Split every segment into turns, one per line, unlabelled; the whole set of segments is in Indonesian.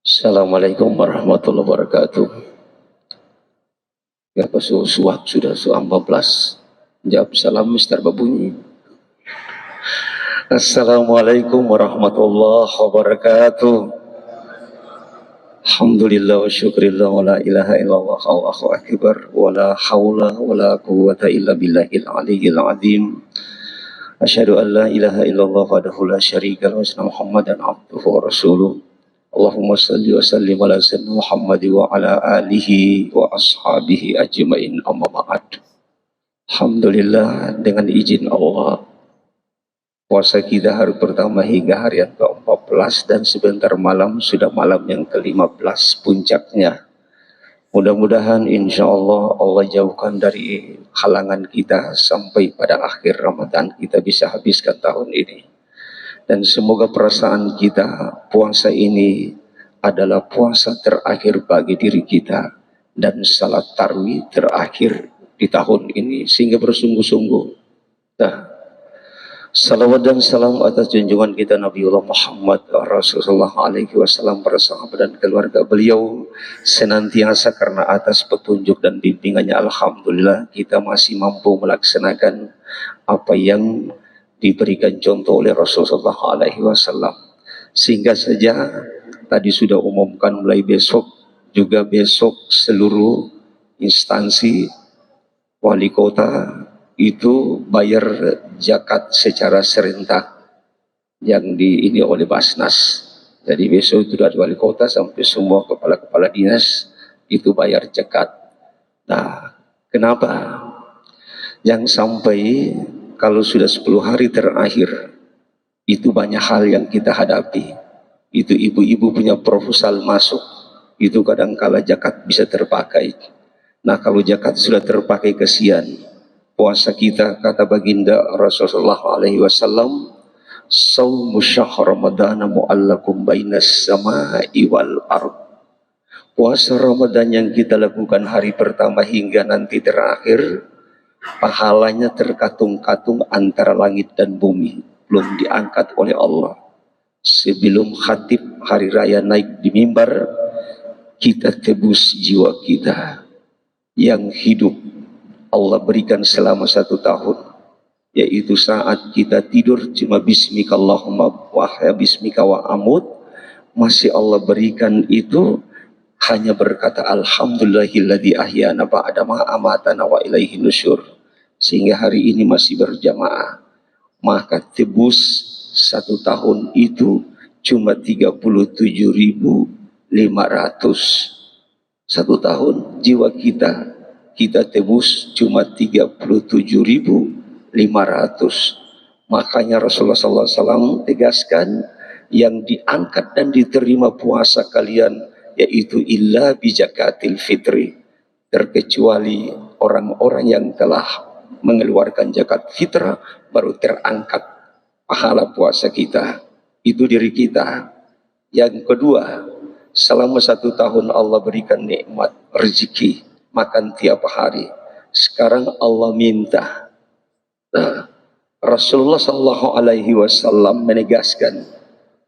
Assalamualaikum warahmatullahi wabarakatuh. Ya suap sudah 14. Jawab salam Mister Babunyi. Assalamualaikum warahmatullahi wabarakatuh. Alhamdulillah wa syukrillah wa la ilaha illallah Allahu akbar wa la hawla wa la quwwata illa billahil aliyyil azim. Asyhadu an la ilaha illallah wahdahu la syarika lahu wa asyhadu Muhammadan abduhu wa rasuluh. Allahumma salli wa sallim ala sayyidina Muhammad wa ala alihi wa ashabihi ajmain, amma ba'd. Alhamdulillah, dengan izin Allah, puasa kita hari pertama hingga hari yang ke-14 dan sebentar malam sudah malam yang ke-15 puncaknya. Mudah-mudahan insya Allah Allah jauhkan dari halangan kita sampai pada akhir Ramadan kita bisa habiskan tahun ini. Dan semoga perasaan kita puasa ini adalah puasa terakhir bagi diri kita dan salat tarawih terakhir di tahun ini, sehingga bersungguh-sungguh. Nah, salawat dan salam atas junjungan kita Nabiullah Muhammad Rasulullah alaihi wasallam, para sahabat dan keluarga beliau senantiasa karena atas petunjuk dan bimbingannya alhamdulillah kita masih mampu melaksanakan apa yang diberikan contoh oleh Rasulullah alaihi wasallam. Sehingga saja tadi sudah umumkan mulai besok seluruh instansi wali kota itu bayar zakat secara serentak yang ini oleh Basnas. Jadi besok itu dari wali kota sampai semua kepala-kepala dinas itu bayar zakat. Nah, kenapa? Yang sampai kalau sudah 10 hari terakhir itu banyak hal yang kita hadapi. Itu ibu-ibu punya proposal masuk, itu kadangkala zakat bisa terpakai. Nah, kalau zakat sudah terpakai kesian. Puasa kita, kata baginda Rasulullah alaihi wasallam, "Shaumu syahr Ramadan mu'allakum bainas sama'i wal ard." Puasa Ramadan yang kita lakukan hari pertama hingga nanti terakhir, pahalanya terkatung-katung antara langit dan bumi, belum diangkat oleh Allah. Sebelum khatib hari raya naik di mimbar, kita tebus jiwa kita yang hidup Allah berikan selama 1 tahun, yaitu saat kita tidur cuma bismika Allahumma wahya bismika wa amut, masih Allah berikan itu hanya berkata alhamdulillahilladzi ahyana ba'da ma amatana wa ilaihi nusyur, sehingga hari ini masih berjamaah. Maka tebus 1 tahun itu cuma 37.500. 1 tahun jiwa kita tebus cuma 37.500. Makanya Rasulullah SAW tegaskan, yang diangkat dan diterima puasa kalian yaitu illa bijakatil fitri, terkecuali orang-orang yang telah mengeluarkan zakat fitrah, baru terangkat pahala puasa kita. Itu diri kita. Yang kedua, selama 1 tahun Allah berikan nikmat rezeki makan tiap hari. Sekarang Allah minta. Nah, Rasulullah sallallahu alaihi wasallam menegaskan,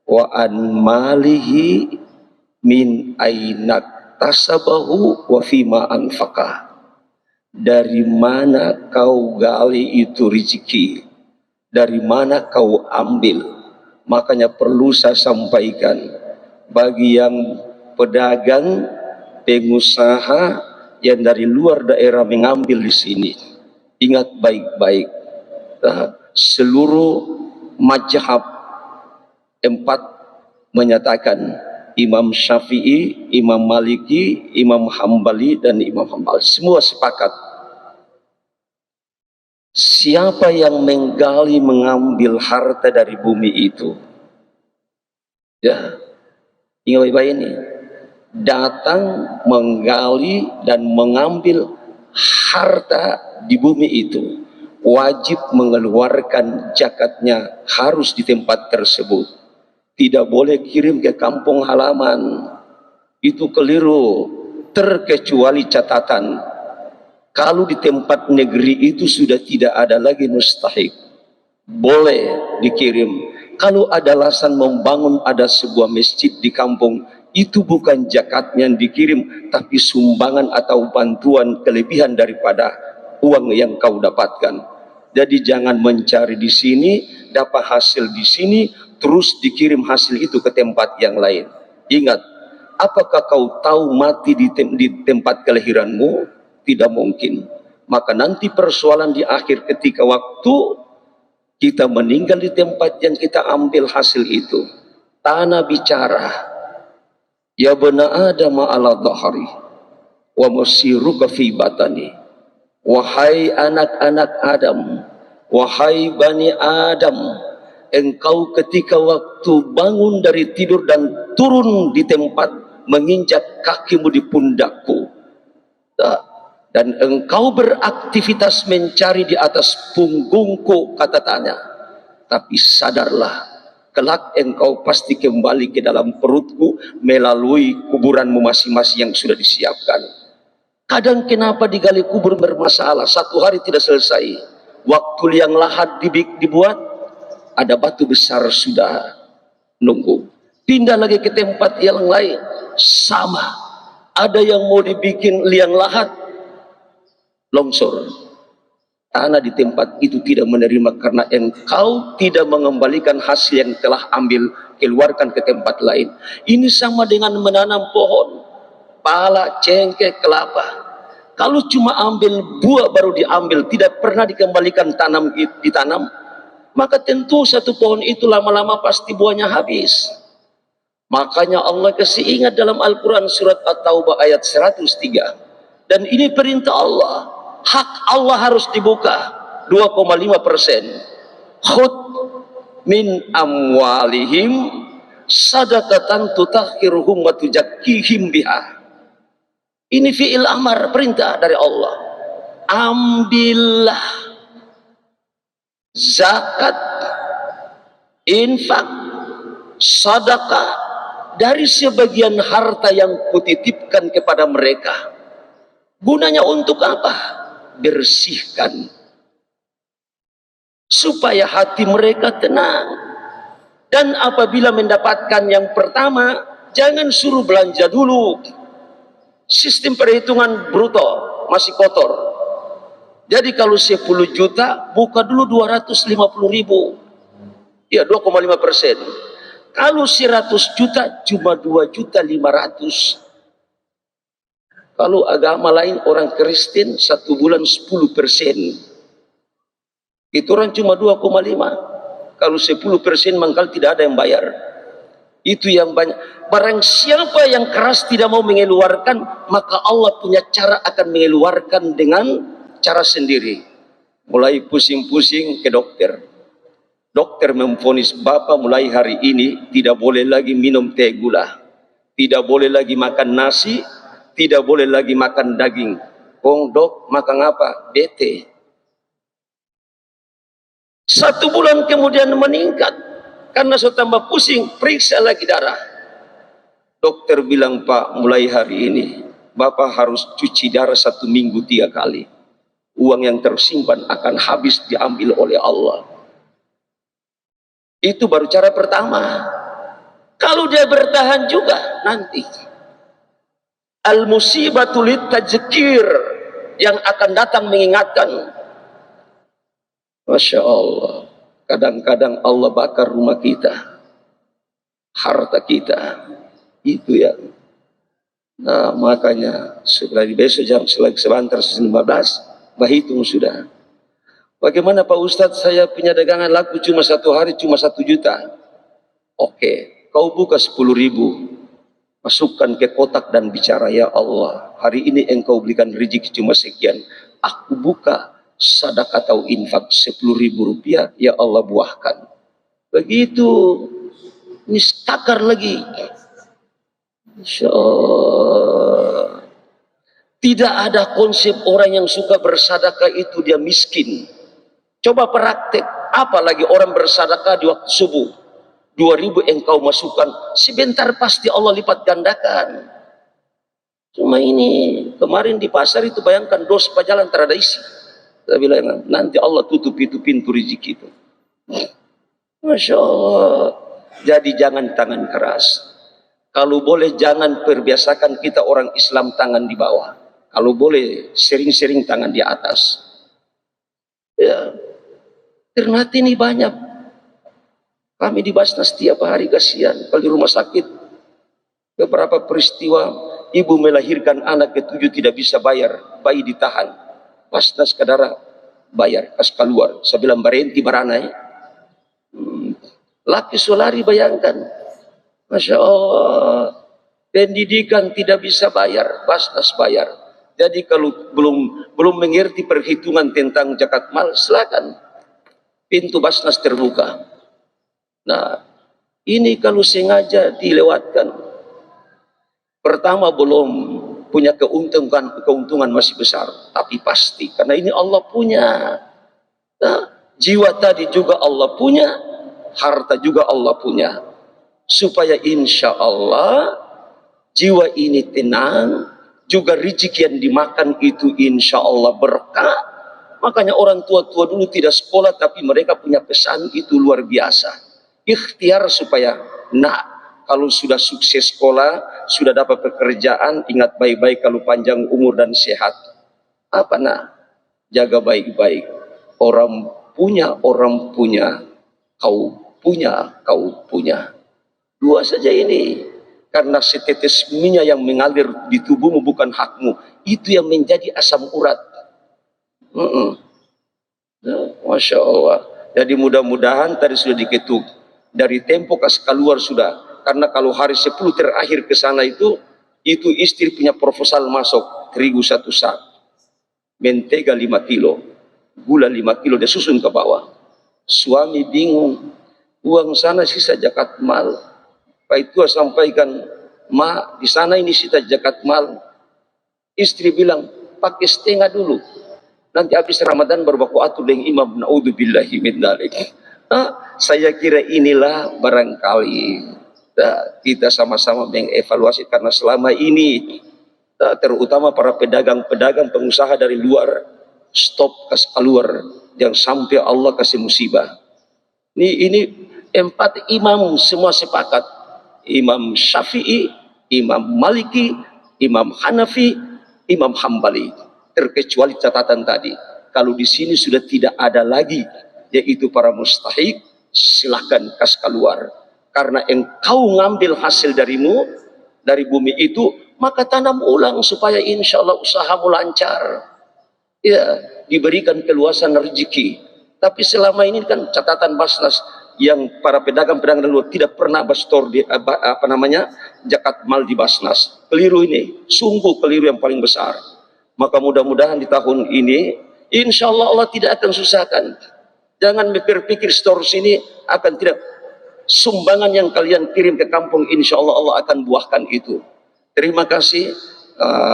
wa an malihi min ainak tasabahu wa fima anfaqah. Dari mana kau gali itu rezeki, dari mana kau ambil. Makanya perlu saya sampaikan, bagi yang pedagang, pengusaha yang dari luar daerah mengambil di sini, ingat baik-baik, seluruh mazhab 4 menyatakan, Imam Syafi'i, Imam Maliki, Imam Hambali, dan Imam Hambal semua sepakat, siapa yang menggali mengambil harta dari bumi itu, ya, ingat baik-baik ini, datang menggali dan mengambil harta di bumi itu, wajib mengeluarkan zakatnya harus di tempat tersebut. Tidak boleh kirim ke kampung halaman, itu keliru. Terkecuali catatan, kalau di tempat negeri itu sudah tidak ada lagi mustahik, boleh dikirim. Kalau ada alasan membangun ada sebuah masjid di kampung, itu bukan zakatnya yang dikirim, tapi sumbangan atau bantuan kelebihan daripada uang yang kau dapatkan. Jadi jangan mencari di sini, dapat hasil di sini, terus dikirim hasil itu ke tempat yang lain. Ingat, apakah kau tahu mati di tempat kelahiranmu? Tidak mungkin. Maka nanti persoalan di akhir ketika waktu kita meninggal di tempat yang kita ambil hasil itu. Tanah bicara. Ya bana Adam ala dhahri wa musiruka fi batani. Wahai anak-anak Adam, wahai bani Adam, engkau ketika waktu bangun dari tidur dan turun di tempat, menginjak kakimu di pundakku, dan engkau beraktivitas mencari di atas punggungku, kata tanya. Tapi sadarlah, kelak engkau pasti kembali ke dalam perutku melalui kuburanmu masing-masing yang sudah disiapkan. Kadang kenapa digali kubur bermasalah, satu hari tidak selesai. Waktu liang lahat dibuat, ada batu besar sudah nunggu. Pindah lagi ke tempat yang lain, sama. Ada yang mau dibikin liang lahat, longsor. Tanah di tempat itu tidak menerima karena engkau tidak mengembalikan hasil yang telah ambil, keluarkan ke tempat lain. Ini sama dengan menanam pohon, pala, cengkeh, kelapa. Kalau cuma ambil buah baru diambil, tidak pernah dikembalikan ditanam, maka tentu satu pohon itu lama-lama pasti buahnya habis. Makanya Allah kasih ingat dalam Al-Quran surat At-Taubah ayat 103. Dan ini perintah Allah. Hak Allah harus dibuka 2,5%. Khud min amwalihim sadaqatan tutahhiruhum wa tuzakkihim biha. Ini fi'il amar, perintah dari Allah. Ambillah zakat, infak, sedekah dari sebagian harta yang kutitipkan kepada mereka. Gunanya untuk apa? Bersihkan supaya hati mereka tenang. Dan apabila mendapatkan yang pertama, jangan suruh belanja dulu. Sistem perhitungan bruto masih kotor. Jadi kalau 10 juta, buka dulu 250.000. Ya 2,5%. Kalau 100 juta, cuma 2.500.000. Kalau agama lain, orang Kristen 1 bulan 10%. Itu orang cuma 2,5. Kalau 10% mangkal tidak ada yang bayar. Itu yang banyak. Barang siapa yang keras tidak mau mengeluarkan, maka Allah punya cara akan mengeluarkan dengan cara sendiri. Mulai pusing-pusing ke dokter. Dokter memvonis bapak mulai hari ini tidak boleh lagi minum teh gula, tidak boleh lagi makan nasi, tidak boleh lagi makan daging. Kong dok, makan apa? Bete. 1 bulan kemudian meningkat. Karena sudah tambah pusing, periksa lagi darah. Dokter bilang, Pak, mulai hari ini bapak harus cuci darah 1 minggu 3 kali. Uang yang tersimpan akan habis diambil oleh Allah. Itu baru cara pertama. Kalau dia bertahan juga nanti, al-musibatul tajkir, yang akan datang mengingatkan. Masya Allah. Kadang-kadang Allah bakar rumah kita, harta kita, itu ya. Nah makanya setelah besok jam sebentar 15, bahitung sudah. Bagaimana Pak Ustadz, saya punya dagangan laku cuma 1 hari cuma 1 juta. Oke, kau buka 10.000, masukkan ke kotak dan bicara, ya Allah, hari ini engkau belikan rezeki cuma sekian. Aku buka sedekah atau infak 10.000 rupiah, ya Allah buahkan. Begitu, ini takar lagi. Insya Allah. Tidak ada konsep orang yang suka bersedekah itu dia miskin. Coba praktek, apalagi orang bersedekah di waktu subuh. 2.000 engkau masukkan, sebentar pasti Allah lipat gandakan. Cuma ini kemarin di pasar itu bayangkan dos pajalan terada isi. Saya bilang nanti Allah tutup itu pintu rezeki itu. Masya Allah. Jadi jangan tangan keras. Kalau boleh jangan perbiasakan kita orang Islam tangan di bawah. Kalau boleh sering-sering tangan di atas. Ya, ternyata ini banyak. Kami di Basnas setiap hari kasihan. Kalau di rumah sakit, beberapa peristiwa ibu melahirkan anak ketujuh tidak bisa bayar, bayi ditahan. Basnas kadara bayar, kas keluar. Sebilang barenti baranai. Laki solari bayangkan. Masya Allah. Pendidikan tidak bisa bayar, Basnas bayar. Jadi kalau belum mengerti perhitungan tentang zakat mal, silakan. Pintu Basnas terbuka. Nah, ini kalau sengaja dilewatkan. Pertama belum punya keuntungan masih besar, tapi pasti karena ini Allah punya. Nah, jiwa tadi juga Allah punya, harta juga Allah punya. Supaya insya Allah jiwa ini tenang, juga rezeki yang dimakan itu insya Allah berkah. Makanya orang tua-tua dulu tidak sekolah tapi mereka punya pesan itu luar biasa. Ikhtiar supaya kalau sudah sukses sekolah, sudah dapat pekerjaan, ingat baik-baik kalau panjang umur dan sehat. Apa jaga baik-baik. Orang punya, kau punya. Dua saja ini. Karena setetes minyak yang mengalir di tubuhmu bukan hakmu. Itu yang menjadi asam urat. Masya Allah. Jadi mudah-mudahan tadi sudah diketuk. Dari tempo kas keluar sudah. Karena kalau hari 10 terakhir ke sana itu istri punya proposal masuk. Terigu 1 sak. Mentega 5 kilo. Gula 5 kilo dia susun ke bawah. Suami bingung. Uang sana sisa zakat mal. Pak Tua sampaikan, Ma, di sana ini sisa zakat mal. Istri bilang, pakai setengah dulu. Nanti habis Ramadan baru baku atur dengan imam. Na'udzubillahi min dzalik. Saya kira inilah barangkali kita sama-sama mengevaluasi karena selama ini terutama para pedagang-pedagang pengusaha dari luar stop kas keluar jangan sampai Allah kasih musibah. Ini 4 imam semua sepakat. Imam Syafi'i, Imam Maliki, Imam Hanafi, Imam Hambali. Terkecuali catatan tadi. Kalau di sini sudah tidak ada lagi, yaitu para mustahik, silakan kas keluar. Karena engkau ngambil hasil darimu, dari bumi itu, maka tanam ulang supaya insya Allah usahamu lancar. Ya, diberikan keluasan rezeki. Tapi selama ini kan catatan Basnas, yang para pedagang-pedagang dulu tidak pernah bastor di zakat mal di Basnas. Keliru ini, sungguh keliru yang paling besar. Maka mudah-mudahan di tahun ini insya Allah Allah tidak akan susahkan. Jangan berpikir store sini akan tidak. Sumbangan yang kalian kirim ke kampung insya Allah Allah akan buahkan itu. Terima kasih.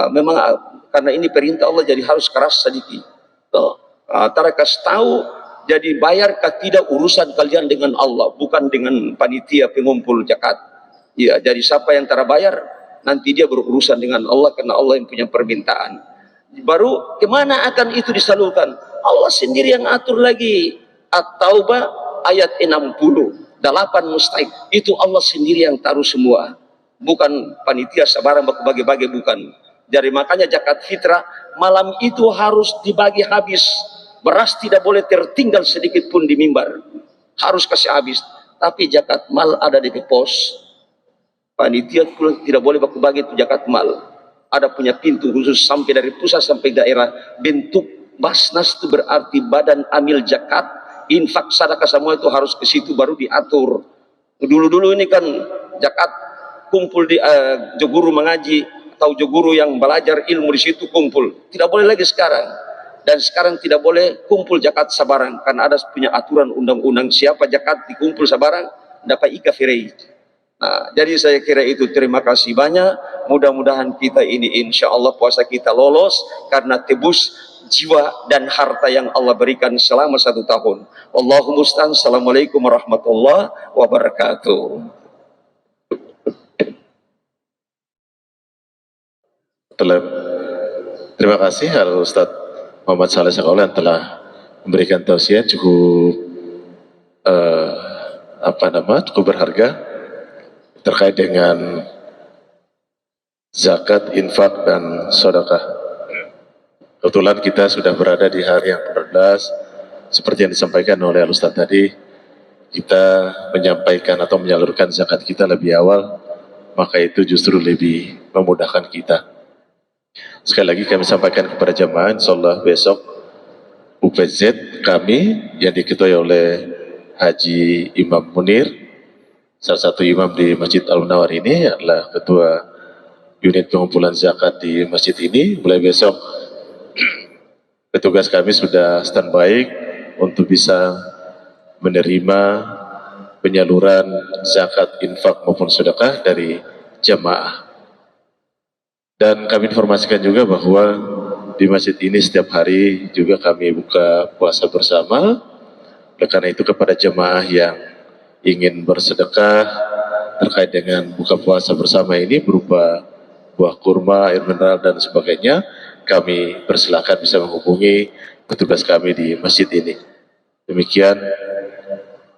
Memang karena ini perintah Allah jadi harus keras sedikit. Tarakas tahu. Jadi bayarkah tidak urusan kalian dengan Allah, bukan dengan panitia pengumpul zakat. Ya, jadi siapa yang bayar, nanti dia berurusan dengan Allah karena Allah yang punya permintaan. Baru kemana akan itu disalurkan? Allah sendiri yang atur lagi. At-Taubah ayat 60. 8 mustahik. Itu Allah sendiri yang taruh semua. Bukan panitia sabaran bagi-bagi, bukan. Jadi makanya zakat fitrah malam itu harus dibagi habis. Beras tidak boleh tertinggal sedikit pun di mimbar. Harus kasih habis. Tapi zakat mal ada di pos. Panitia tidak boleh bagi itu zakat mal. Ada punya pintu khusus sampai dari pusat sampai daerah. Bentuk Basnas itu berarti badan amil zakat. Infak sedekah semua itu harus ke situ baru diatur. Dulu-dulu ini kan zakat kumpul di joguru mengaji atau joguru yang belajar ilmu di situ kumpul. Tidak boleh lagi sekarang. Dan sekarang tidak boleh kumpul zakat sabarang karena ada punya aturan undang-undang siapa zakat dikumpul sabarang dapat ikafirei. Nah, jadi saya kira itu. Terima kasih banyak. Mudah-mudahan kita ini insya Allah puasa kita lolos karena tebus jiwa dan harta yang Allah berikan selama 1 tahun. Allahumma musta'an. Assalamualaikum warahmatullahi wabarakatuh.
Terima kasih Al-Ustadz Muhammad Saleh Sekolah yang telah memberikan tausiah cukup cukup berharga terkait dengan zakat, infak, dan sedekah. Kebetulan kita sudah berada di hari yang ke-14, seperti yang disampaikan oleh Al-Ustaz tadi, kita menyampaikan atau menyalurkan zakat kita lebih awal, maka itu justru lebih memudahkan kita. Sekali lagi kami sampaikan kepada jemaah, insyaallah besok UPZ kami yang diketuai oleh Haji Imam Munir, salah satu imam di Masjid Al-Munawwar ini adalah ketua unit pengumpulan zakat di masjid ini. Mulai besok petugas kami sudah standby untuk bisa menerima penyaluran zakat, infak maupun sedekah dari jemaah. Dan kami informasikan juga bahwa di masjid ini setiap hari juga kami buka puasa bersama. Oleh karena itu kepada jemaah yang ingin bersedekah terkait dengan buka puasa bersama ini berupa buah kurma, air mineral dan sebagainya, kami persilakan bisa menghubungi petugas kami di masjid ini. Demikian,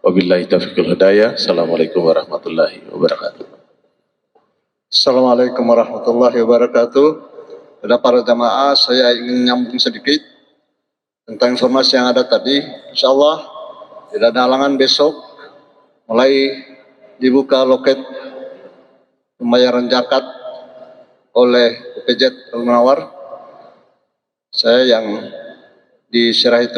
wabillahi taufiq wal hidayah. Assalamualaikum warahmatullahi wabarakatuh.
Assalamualaikum warahmatullahi wabarakatuh. Pada para jamaah, saya ingin nyambung sedikit tentang informasi yang ada tadi. InsyaAllah tidak ada halangan besok mulai dibuka loket pembayaran zakat oleh UPZ Al-Munawwar. Saya yang di Sirah itu